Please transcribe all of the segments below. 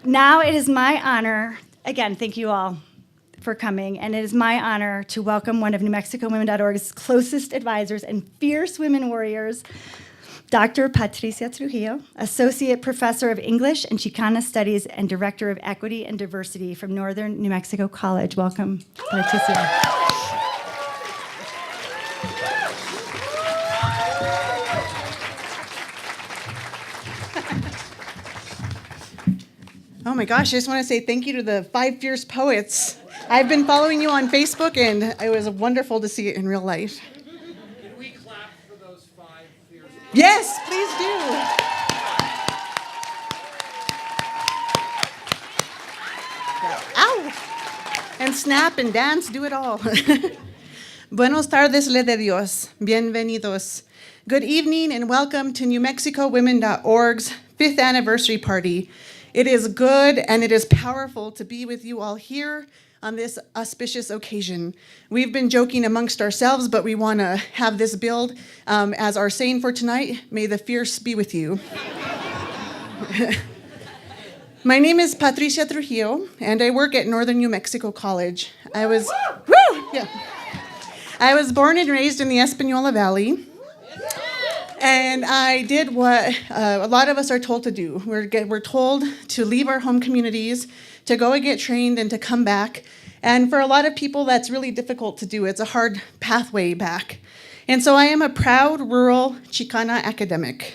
Now it is my honor, again, thank you all for coming, and it is my honor to welcome one of NewMexicoWomen.org's closest advisors and fierce women warriors, Dr. Patricia Trujillo, Associate Professor of English and Chicana Studies and Director of Equity and Diversity from Northern New Mexico College. Welcome, Patricia. Oh my gosh, I just want to say thank you to the 5 fierce poets. I've been following you on Facebook, and it was wonderful to see it in real life. Can we clap for those 5 fierce poets? Yes, please do. Ow! And snap and dance, do it all. Buenos tardes, le de Dios. Bienvenidos. Good evening and welcome to NewMexicoWomen.org's 5th anniversary party. It is good and it is powerful to be with you all here on this auspicious occasion. We've been joking amongst ourselves, but we want to have this build as our saying for tonight, may the fierce be with you. My name is Patricia Trujillo, and I work at Northern New Mexico College. I was born and raised in the Espanola Valley. And I did what a lot of us are told to do. We're told to leave our home communities, to go and get trained, and to come back. And for a lot of people, that's really difficult to do. It's a hard pathway back. And so I am a proud rural Chicana academic.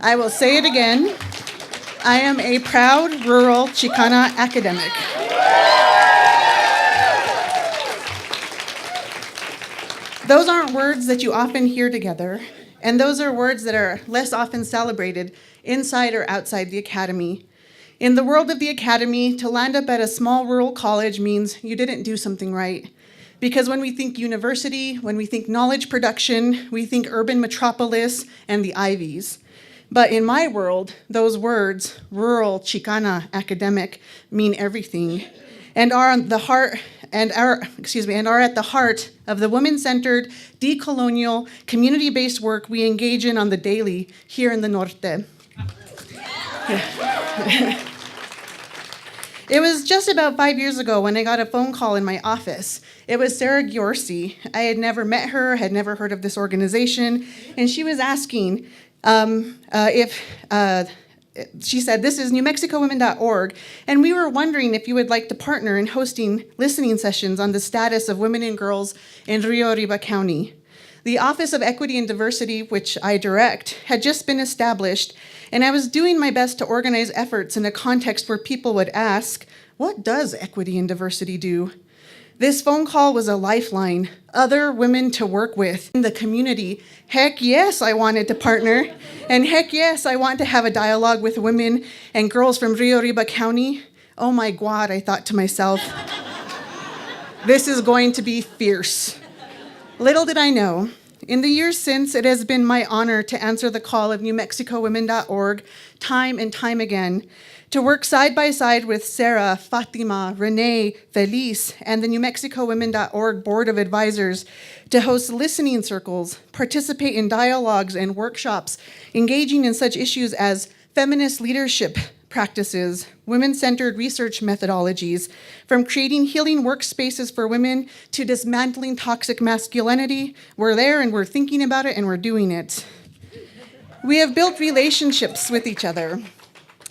I will say it again. I am a proud rural Chicana academic. Those aren't words that you often hear together. And those are words that are less often celebrated inside or outside the academy. In the world of the academy, to land up at a small rural college means you didn't do something right. Because when we think university, when we think knowledge production, we think urban metropolis and the Ivies. But in my world, those words, rural, Chicana, academic, mean everything, and are at the heart of the women-centered, decolonial, community-based work we engage in on the daily here in the Norte. It was just about 5 years ago when I got a phone call in my office. It was Sarah Giorsi. I had never met her, had never heard of this organization, and she was asking she said, "This is NewMexicoWomen.org, and we were wondering if you would like to partner in hosting listening sessions on the status of women and girls in Rio Arriba County." The Office of Equity and Diversity, which I direct, had just been established, and I was doing my best to organize efforts in a context where people would ask, what does equity and diversity do? This phone call was a lifeline, other women to work with in the community. Heck yes, I wanted to partner. And heck yes, I want to have a dialogue with women and girls from Rio Arriba County. Oh my God, I thought to myself, this is going to be fierce. Little did I know, in the years since, it has been my honor to answer the call of NewMexicoWomen.org time and time again, to work side by side with Sarah, Fatima, Renee, Feliz, and the NewMexicoWomen.org Board of Advisors to host listening circles, participate in dialogues and workshops, engaging in such issues as feminist leadership practices, women-centered research methodologies, from creating healing workspaces for women to dismantling toxic masculinity. We're there and we're thinking about it and we're doing it. We have built relationships with each other.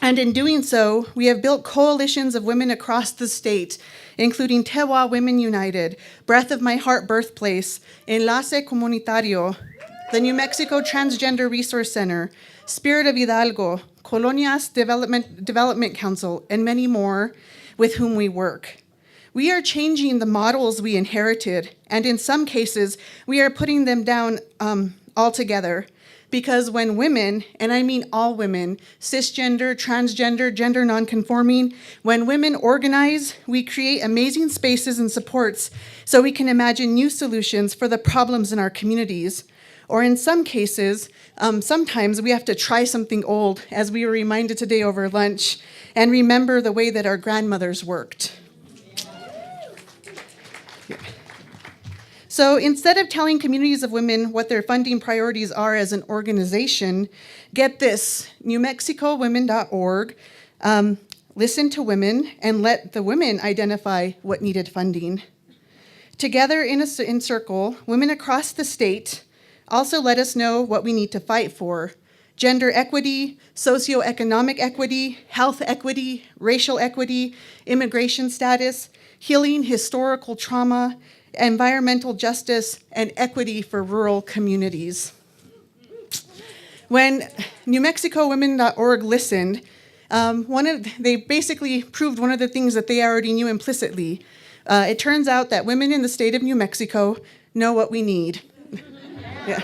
And in doing so, we have built coalitions of women across the state, including Tewa Women United, Breath of My Heart Birthplace, Enlace Comunitario, the New Mexico Transgender Resource Center, Spirit of Hidalgo, Colonias Development Council, and many more with whom we work. We are changing the models we inherited, and in some cases, we are putting them down altogether. Because when women, and I mean all women, cisgender, transgender, gender nonconforming, when women organize, we create amazing spaces and supports so we can imagine new solutions for the problems in our communities. Or in some cases, sometimes we have to try something old, as we were reminded today over lunch, and remember the way that our grandmothers worked. So instead of telling communities of women what their funding priorities are as an organization, get this, NewMexicoWomen.org listen to women, and let the women identify what needed funding. Together in circle, women across the state also let us know what we need to fight for: gender equity, socioeconomic equity, health equity, racial equity, immigration status, healing historical trauma, environmental justice, and equity for rural communities. When NewMexicoWomen.Org listened, they basically proved one of the things that they already knew implicitly. It turns out that women in the state of New Mexico know what we need. Yeah.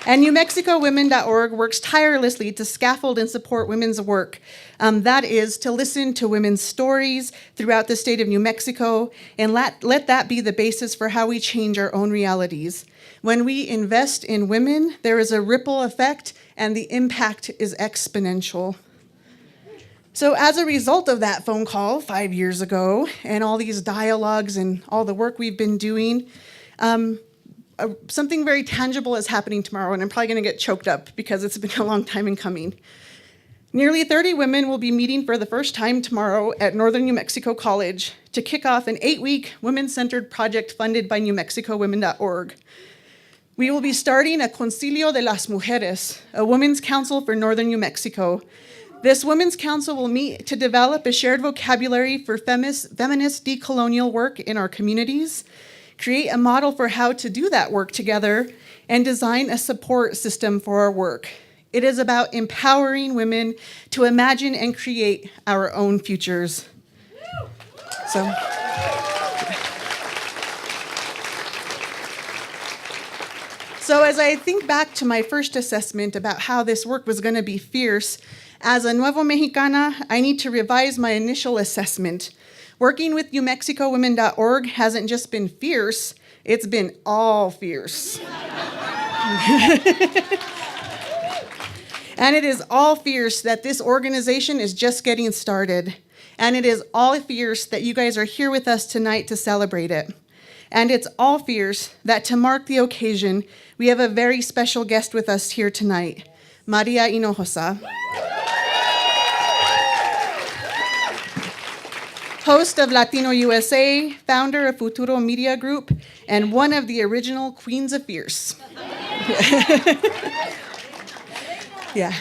And NewMexicoWomen.Org works tirelessly to scaffold and support women's work. That is, to listen to women's stories throughout the state of New Mexico and let that be the basis for how we change our own realities. When we invest in women, there is a ripple effect, and the impact is exponential. So as a result of that phone call 5 years ago and all these dialogues and all the work we've been doing, something very tangible is happening tomorrow, and I'm probably going to get choked up because it's been a long time in coming. Nearly 30 women will be meeting for the first time tomorrow at Northern New Mexico College to kick off an 8-week women-centered project funded by NewMexicoWomen.Org. We will be starting a Concilio de las Mujeres, a women's council for Northern New Mexico. This women's council will meet to develop a shared vocabulary for feminist decolonial work in our communities, create a model for how to do that work together, and design a support system for our work. It is about empowering women to imagine and create our own futures. So as I think back to my first assessment about how this work was going to be fierce, as a Nuevo Mexicana, I need to revise my initial assessment. Working with NewMexicoWomen.Org hasn't just been fierce, it's been all fierce. And it is all fierce that this organization is just getting started. And it is all fierce that you guys are here with us tonight to celebrate it. And it's all fierce that to mark the occasion, we have a very special guest with us here tonight, Maria Hinojosa. Host of Latino USA, founder of Futuro Media Group, and one of the original Queens of Fierce. Yeah.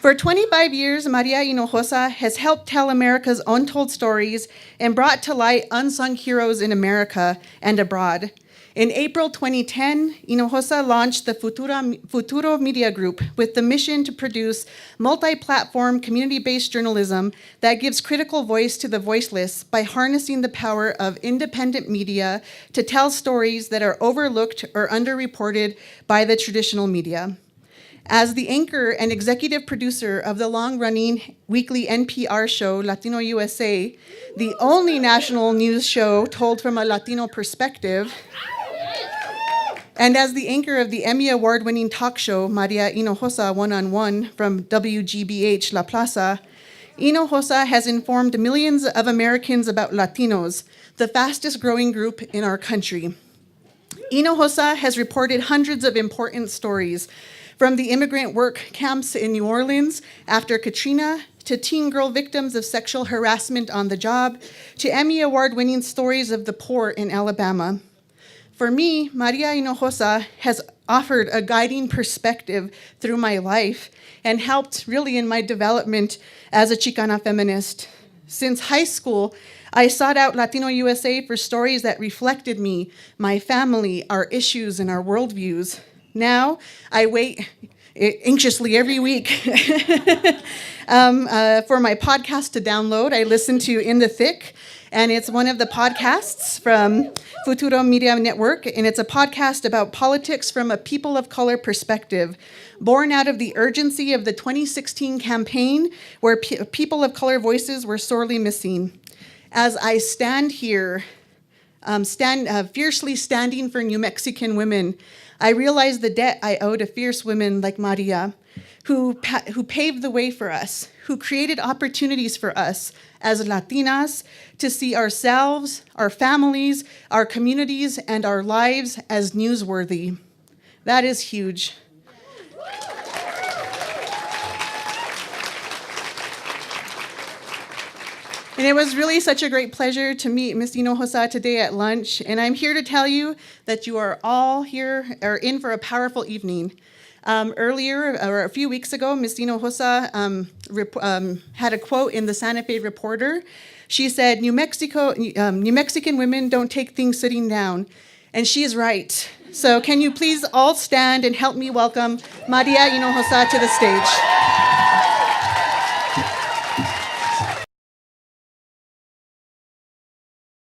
For 25 years, Maria Hinojosa has helped tell America's untold stories and brought to light unsung heroes in America and abroad. In April 2010, Hinojosa launched the Futuro Media Group with the mission to produce multi-platform, community-based journalism that gives critical voice to the voiceless by harnessing the power of independent media to tell stories that are overlooked or underreported by the traditional media. As the anchor and executive producer of the long-running weekly NPR show, Latino USA, the only national news show told from a Latino perspective, and as the anchor of the Emmy Award-winning talk show, Maria Hinojosa One-on-One from WGBH La Plaza, Hinojosa has informed millions of Americans about Latinos, the fastest-growing group in our country. Hinojosa has reported hundreds of important stories, from the immigrant work camps in New Orleans after Katrina, to teen girl victims of sexual harassment on the job, to Emmy Award-winning stories of the poor in Alabama. For me, Maria Hinojosa has offered a guiding perspective through my life and helped really in my development as a Chicana feminist. Since high school, I sought out Latino USA for stories that reflected me, my family, our issues, and our worldviews. Now, I wait anxiously every week for my podcast to download. I listen to In the Thick, and it's one of the podcasts from Futuro Media Network, and it's a podcast about politics from a people of color perspective, born out of the urgency of the 2016 campaign where people of color voices were sorely missing. As I stand here, fiercely standing for New Mexican women, I realize the debt I owe to fierce women like Maria, who paved the way for us, who created opportunities for us as Latinas to see ourselves, our families, our communities, and our lives as newsworthy. That is huge. And it was really such a great pleasure to meet Ms. Hinojosa today at lunch. And I'm here to tell you that you are all here, or in for a powerful evening. Earlier, or a few weeks ago, Ms. Hinojosa had a quote in the Santa Fe Reporter. She said, New Mexican women don't take things sitting down. And she is right. So can you please all stand and help me welcome Maria Hinojosa to the stage.